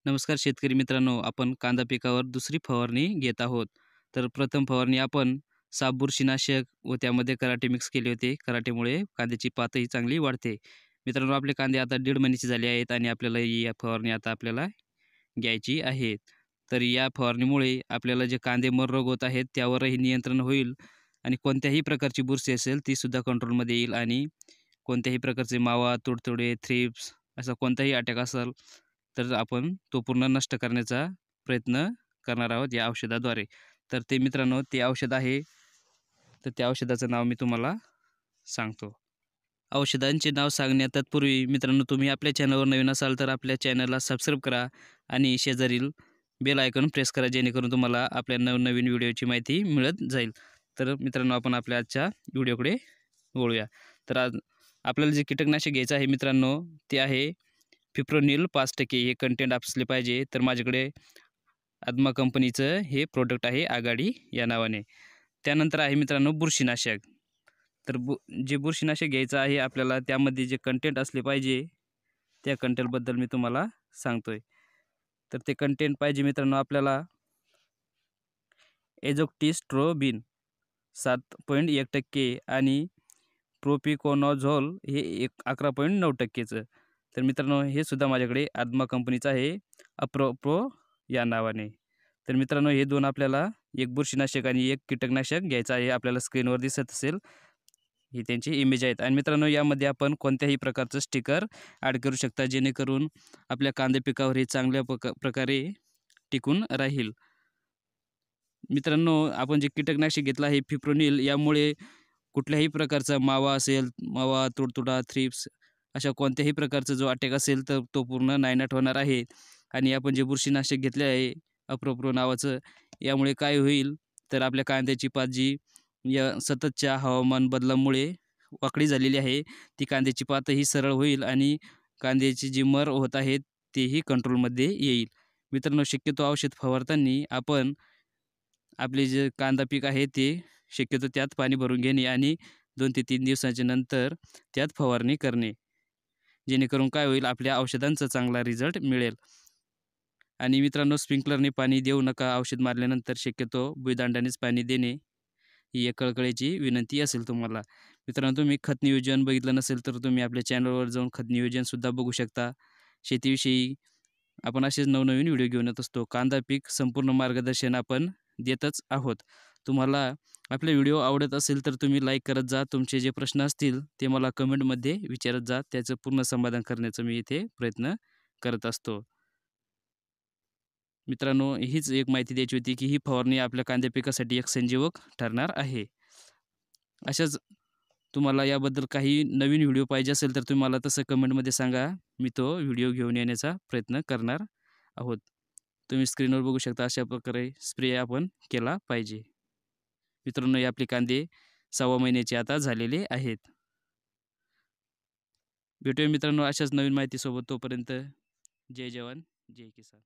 नमस्कार शेतकरी मित्रांनो, आपण कांदा पिकावर दुसरी फवारणी घेत आहोत. तर प्रथम फवारणी आपण साप बुरशीनाशक व त्यामध्ये कराटे मिक्स केले होते. कराटेमुळे कांद्याची पातही चांगली वाढते. मित्रांनो, आपले कांदे आता 1.5 महिन्याचे झाले आहेत आणि आपल्याला ही फवारणी आता आपल्याला घ्यायची आहे. तर या फवारणीमुळे आपल्याला जे कांदे मर रोग होत आहेत त्यावरही नियंत्रण होईल आणि कोणत्याही प्रकारची बुरशी असेल तीसुद्धा कंट्रोलमध्ये येईल आणि कोणत्याही प्रकारचे मावा, तुडतुडे, थ्रिप्स असा कोणताही अटॅक असेल तर आपण तो पूर्ण नष्ट करण्याचा प्रयत्न करणार आहोत या औषधाद्वारे. तर ते मित्रांनो ते औषध आहे. तर त्या औषधाचं नाव मी तुम्हाला सांगतो. औषधांचे नाव सांगण्यात तत्पूर्वी मित्रांनो, तुम्ही आपल्या चॅनलवर नवीन असाल तर आपल्या चॅनलला सबस्क्राईब करा आणि शेजारील बेल आयकॉन प्रेस करा, जेणेकरून तुम्हाला आपल्या नवनवीन व्हिडिओची माहिती मिळत जाईल. तर मित्रांनो, आपण आपल्या आजच्या व्हिडिओकडे वळूया. तर आज आपल्याला जे कीटकनाशक घ्यायचं आहे मित्रांनो, ते आहे फिप्रोनिल 5% हे कंटेंट असले पाहिजे. तर माझ्याकडे आदमा कंपनीचं हे प्रोडक्ट आहे आघाडी या नावाने. त्यानंतर आहे मित्रांनो बुरशीनाशक. तर जे बुरशीनाशक घ्यायचं आहे आपल्याला त्यामध्ये जे कंटेंट असले पाहिजे त्या कंटेंटबद्दल मी तुम्हाला सांगतोय. तर ते कंटेंट पाहिजे मित्रांनो आपल्याला एजोक्टिस्ट्रोबिन 7.1% आणि प्रोपिकोनोझोल हे 11.9%चं. तर मित्रांनो हे सुद्धा माझ्याकडे आदमा कंपनीचं आहे अप्रोप्रो या नावाने. तर मित्रांनो हे दोन आपल्याला एक बुरशीनाशक आणि एक कीटकनाशक घ्यायचं आहे. आपल्याला स्क्रीनवर दिसत असेल ही त्यांची इमेज आहेत. आणि मित्रांनो यामध्ये आपण कोणत्याही प्रकारचं स्टिकर ॲड करू शकता, जेणेकरून आपल्या कांदे पिकावर हे चांगल्या प्रकारे टिकून राहील. मित्रांनो आपण जे कीटकनाशक घेतलं आहे फिप्रोनिल, यामुळे कुठल्याही प्रकारचा मावा असेल, मावा, तुडतुडा, थ्रिप्स अशा कोणत्याही प्रकारचा जो अटॅक असेल तर तो पूर्ण नायनाट होणार आहे. आणि आपण जे बुरशीनाशक घेतले आहे अप्रोप्रो नावाचं, यामुळे काय होईल तर आपल्या कांद्याची पात जी या सततच्या हवामान बदलामुळे वाकडी झालेली आहे, ती कांद्याची पातही सरळ होईल आणि कांद्याची जी मर होत आहे तेही कंट्रोलमध्ये येईल. मित्रांनो शक्यतो औषध फवारताना आपण आपले जे कांदा पीक आहे ते शक्यतो त्यात पाणी भरून घेणे आणि 2 ते 3 दिवसाच्या नंतर त्यात फवारणी करणे, जेणेकरून काय होईल आपल्या औषधांचा चांगला रिझल्ट मिळेल. आणि मित्रांनो स्प्रिंकलरने पाणी देऊ नका. औषध मारल्यानंतर शक्यतो भुईदांडानेच पाणी देणे ही एक कळकळीची विनंती असेल तुम्हाला. मित्रांनो तुम्ही खत नियोजन बघितलं नसेल तर तुम्ही आपल्या चॅनलवर जाऊन खत नियोजनसुद्धा बघू शकता. शेतीविषयी आपण असेच नवनवीन व्हिडिओ घेऊन येत असतो. कांदा पीक संपूर्ण मार्गदर्शन आपण देतच आहोत. तुम्हाला आपले व्हिडिओ आवडत असेल तर तुम्ही लाईक करत जा. तुमचे जे प्रश्न असतील ते मला कमेंटमध्ये विचारत जा. त्याचं पूर्ण समाधान करण्याचा मी इथे प्रयत्न करत असतो. मित्रांनो हीच एक माहिती द्यायची होती की ही फवारणी आपल्या कांद्या पिकासाठी एक संजीवक ठरणार आहे. अशाच तुम्हाला याबद्दल काही नवीन व्हिडिओ पाहिजे असेल तर तुम्ही मला तसं कमेंटमध्ये सांगा. मी तो व्हिडिओ घेऊन येण्याचा प्रयत्न करणार आहोत. तुम्ही स्क्रीनवर बघू शकता अशा प्रकारे स्प्रे आपण केला पाहिजे. मित्रांनो हे आपले कांदे 6 महिन्याचे आता झालेले आहेत. भेटूया मित्रांनो अशाच नवीन माहितीसोबत. तोपर्यंत जय जवान जय किसान.